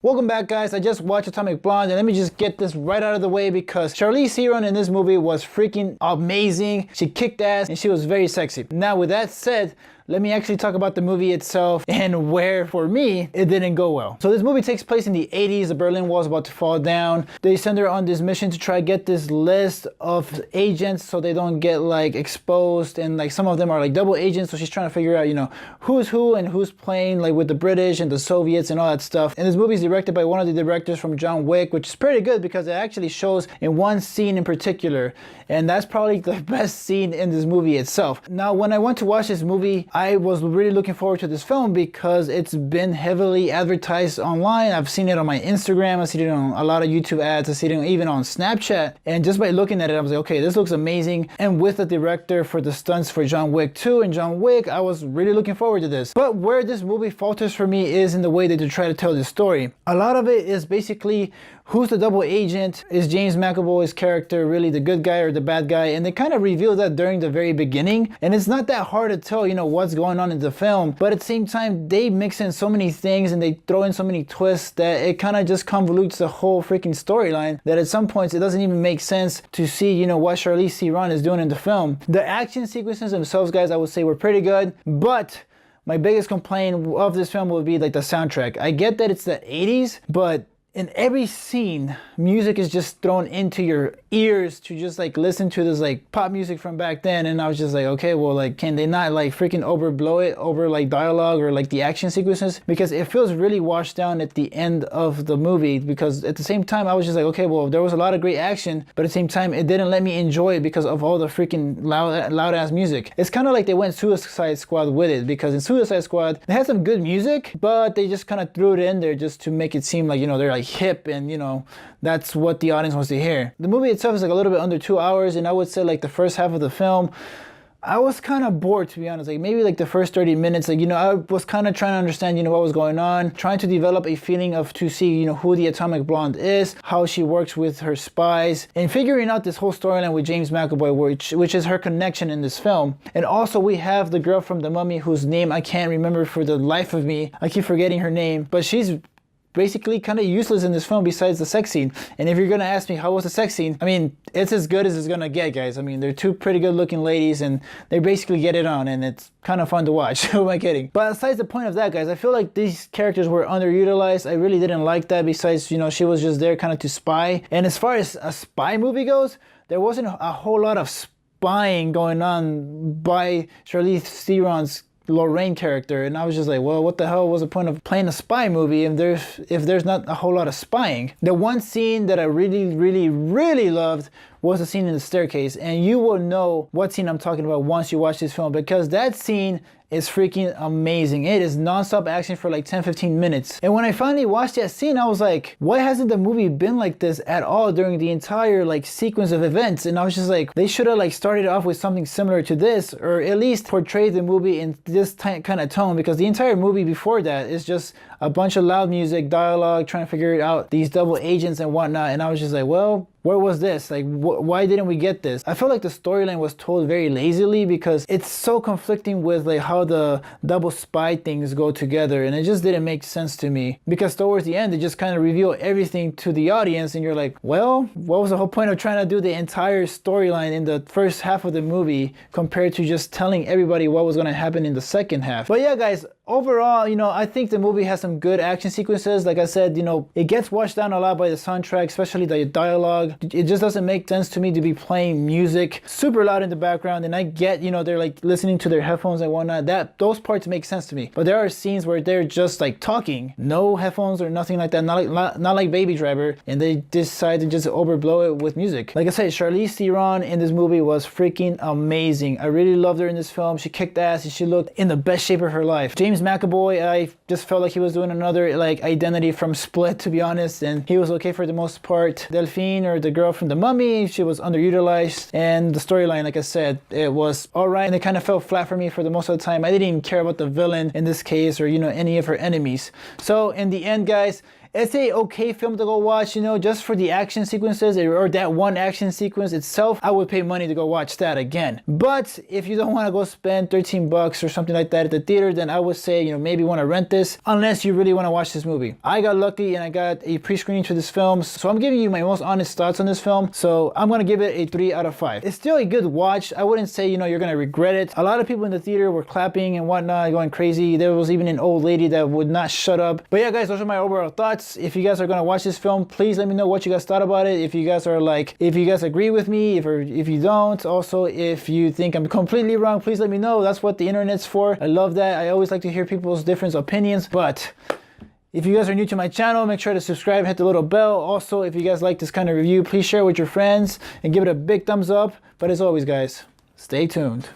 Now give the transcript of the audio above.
Welcome back, guys. I just watched Atomic Blonde, and let me just get this right out of the way because Charlize Theron in this movie was freaking amazing. She kicked ass and she was very sexy. Now, with that said, let me actually talk about the movie itself and where, for me, it didn't go well. So this movie takes place in the 80s. The Berlin Wall is about to fall down. They send her on this mission to try to get this list of agents so they don't get like exposed, and like some of them are like double agents. So she's trying to figure out, you know, who's who and who's playing like with the British and the Soviets and all that stuff. And this movie is directed by one of the directors from John Wick, which is pretty good because it actually shows in one scene in particular. And that's probably the best scene in this movie itself. Now, when I went to watch this movie, I was really looking forward to this film because it's been heavily advertised online. I've seen it on my Instagram. I've seen it on a lot of YouTube ads. I've seen it even on Snapchat. And just by looking at it, I was like, okay, this looks amazing. And with the director for the stunts for John Wick 2 and John Wick, I was really looking forward to this. But where this movie falters for me is in the way that they try to tell the story. A lot of it is basically who's the double agent? Is James McAvoy's character really the good guy or the bad guy? And they kind of reveal that during the very beginning. And it's not that hard to tell, you know, what's going on in the film. But at the same time, they mix in so many things and they throw in so many twists that it kind of just convolutes the whole freaking storyline that at some points it doesn't even make sense to see, you know, what Charlize Theron is doing in the film. The action sequences themselves, guys, I would say were pretty good. But my biggest complaint of this film would be like the soundtrack. I get that it's the 80s, but in every scene, music is just thrown into your ears to just like listen to this like pop music from back then. And I was just like, okay, well, like, can they not like freaking overblow it over like dialogue or like the action sequences? Because it feels really washed down at the end of the movie. Because at the same time, I was just like, okay, well, there was a lot of great action, but at the same time, it didn't let me enjoy it because of all the freaking loud ass music. It's kind of like they went Suicide Squad with it, because in Suicide Squad, they had some good music, but they just kind of threw it in there just to make it seem like, you know, they're like hip and, you know, that's what the audience wants to hear. The movie itself is like a little bit under 2 hours, and I would say like the first half of the film, I was kind of bored, to be honest. Like maybe like the first 30 minutes, like, you know, I was kind of trying to understand, you know, what was going on, trying to develop a feeling of to see, you know, who the Atomic Blonde is, how she works with her spies, and figuring out this whole storyline with James McAvoy, which is her connection in this film. And also we have the girl from The Mummy whose name I can't remember for the life of me. I keep forgetting her name, but she's basically kind of useless in this film besides the sex scene. And if you're gonna ask me how was the sex scene, I mean, it's as good as it's gonna get, guys. I mean, they're two pretty good looking ladies and they basically get it on, and it's kind of fun to watch. Who am I kidding? But besides the point of that, guys, I feel like these characters were underutilized. I really didn't like that. Besides, you know, she was just there kind of to spy. And as far as a spy movie goes, there wasn't a whole lot of spying going on by Charlize Theron's Lorraine character, and I was just like, well, what the hell was the point of playing a spy movie if there's not a whole lot of spying? The one scene that I really loved was the scene in the staircase, and you will know what scene I'm talking about once you watch this film, because that scene is freaking amazing. It is non-stop action for like 10-15 minutes. And when I finally watched that scene, I was like, why hasn't the movie been like this at all during the entire like sequence of events? And I was just like, they should have like started off with something similar to this, or at least portrayed the movie in this kind of tone, because the entire movie before that is just a bunch of loud music, dialogue, trying to figure it out, these double agents and whatnot. And I was just like, well, where was this? Like, why didn't we get this? I felt like the storyline was told very lazily because it's so conflicting with like how the double spy things go together, and it just didn't make sense to me. Because towards the end, they just kind of reveal everything to the audience, and you're like, well, what was the whole point of trying to do the entire storyline in the first half of the movie compared to just telling everybody what was going to happen in the second half? But yeah, guys, overall, you know, I think the movie has some good action sequences. Like I said, you know, it gets washed down a lot by the soundtrack, especially the dialogue. It just doesn't make sense to me to be playing music super loud in the background. And I get, you know, they're like listening to their headphones and whatnot. Those parts make sense to me. But there are scenes where they're just like talking, no headphones or nothing like that, not like Baby Driver, and they decide to just overblow it with music. Like I said, Charlize Theron in this movie was freaking amazing. I really loved her in this film. She kicked ass and she looked in the best shape of her life. James McAvoy, I just felt like he was doing another like identity from Split, to be honest, and he was okay for the most part. Delphine, or the girl from The Mummy, she was underutilized, and the storyline, like I said, it was alright, and it kind of fell flat for me for the most of the time. I didn't even care about the villain in this case, or, you know, any of her enemies. So in the end, guys, It's a okay film to go watch, you know, just for the action sequences or that one action sequence itself. I would pay money to go watch that again. But if you don't want to go spend 13 bucks or something like that at the theater, then I would say, you know, maybe want to rent this unless you really want to watch this movie. I got lucky and I got a pre-screening for this film, so I'm giving you my most honest thoughts on this film. So I'm going to give it a 3 out of 5. It's still a good watch. I wouldn't say, you know, you're going to regret it. A lot of people in the theater were clapping and whatnot, going crazy. There was even an old lady that would not shut up. But yeah, guys, those are my overall thoughts. If you guys are going to watch this film, please let me know what you guys thought about it. If you guys are like, if you guys agree with me, if you don't. Also, if you think I'm completely wrong, please let me know. That's what the internet's for. I love that. I always like to hear people's different opinions. But if you guys are new to my channel, make sure to subscribe, hit the little bell. Also, if you guys like this kind of review, please share with your friends and give it a big thumbs up. But as always, guys, stay tuned.